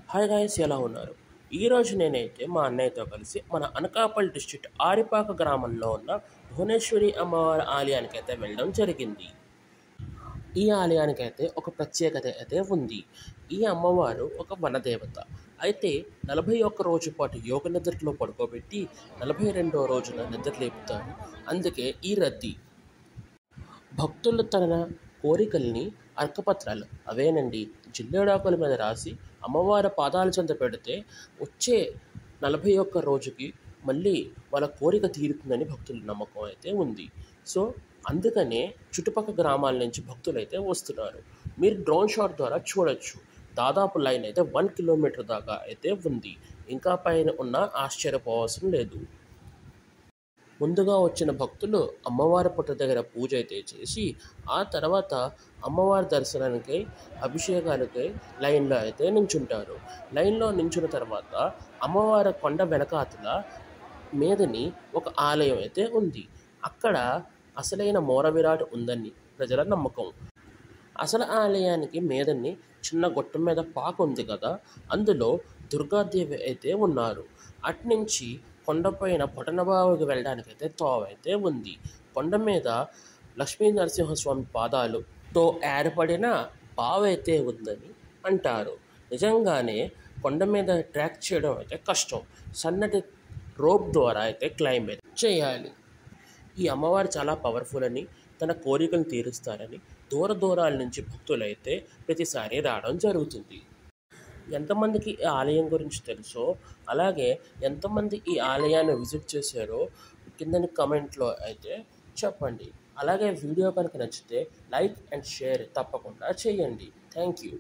Hi guys, ఎలా ఉన్నారు? ఈరోజు నేనైతే మా అన్నయ్యతో కలిసి మన అనకాపల్లి డిస్ట్రిక్ట్ ఆరిపాక గ్రామంలో ఉన్న భువనేశ్వరి అమ్మవారి ఆలయానికి అయితే వెళ్ళడం జరిగింది. ఈ ఆలయానికైతే ఒక ప్రత్యేకత అయితే ఉంది. ఈ అమ్మవారు ఒక వనదేవత. అయితే 41 రోజు పాటు యోగ నిద్రలో పడుకోబెట్టి 42వ రోజున నిద్రలేపుతారు. అందుకే ఈ రద్దీ. భక్తులు తన కోరికల్ని అర్కపత్రాలు అవేనండి జిల్లేడాకుల మీద రాసి అమ్మవారి పాదాల చెంత పెడితే వచ్చే 41 రోజుకి మళ్ళీ వాళ్ళ కోరిక తీరుతుందని భక్తుల నమ్మకం అయితే ఉంది. సో అందుకనే చుట్టుపక్కల గ్రామాల నుంచి భక్తులైతే వస్తున్నారు. మీరు డ్రోన్ షాట్ ద్వారా చూడొచ్చు. దాదాపు లైన్ అయితే 1 కిలోమీటర్ దాకా అయితే ఉంది. ఇంకా పైన ఉన్న ఆశ్చర్యపోవాల్సిన లేదు. ముందుగా వచ్చిన భక్తులు అమ్మవారి పుట్ట దగ్గర పూజ అయితే చేసి ఆ తర్వాత అమ్మవారి దర్శనానికి అభిషేకాలకై లైన్లో అయితే నించుంటారు. లైన్లో నించున్న తర్వాత అమ్మవారి కొండ వెనకాతల మీదని ఒక ఆలయం అయితే ఉంది. అక్కడ అసలైన మూల విరాట్ ఉందని ప్రజల నమ్మకం. అసలు ఆలయానికి మీదని చిన్న గొట్టం మీద పాక ఉంది కదా, అందులో దుర్గాదేవి అయితే ఉన్నారు. అట్నుంచి కొండపైన బొటనబావుకి వెళ్ళడానికైతే తోవ అయితే ఉంది. కొండ మీద లక్ష్మీ నరసింహస్వామి పాదాలతో ఏర్పడిన బావైతే ఉందని అంటారు. నిజంగానే కొండ మీద ట్రాక్ చేయడం అయితే కష్టం. సన్నటి రోప్ ద్వారా అయితే క్లైంబ్ అయితే చేయాలి. ఈ అమ్మవారు చాలా పవర్ఫుల్ అని, తన కోరికలు తీరుస్తారని దూర దూరాల నుంచి భక్తులైతే ప్రతిసారి రావడం జరుగుతుంది. ఎంతమందికి ఈ ఆలయం గురించి తెలుసో, అలాగే ఎంతమంది ఈ ఆలయాన్ని విజిట్ చేశారో కిందని కమెంట్లో అయితే చెప్పండి. అలాగే వీడియో కనుక నచ్చితే లైక్ అండ్ షేర్ తప్పకుండా చేయండి. Thank you.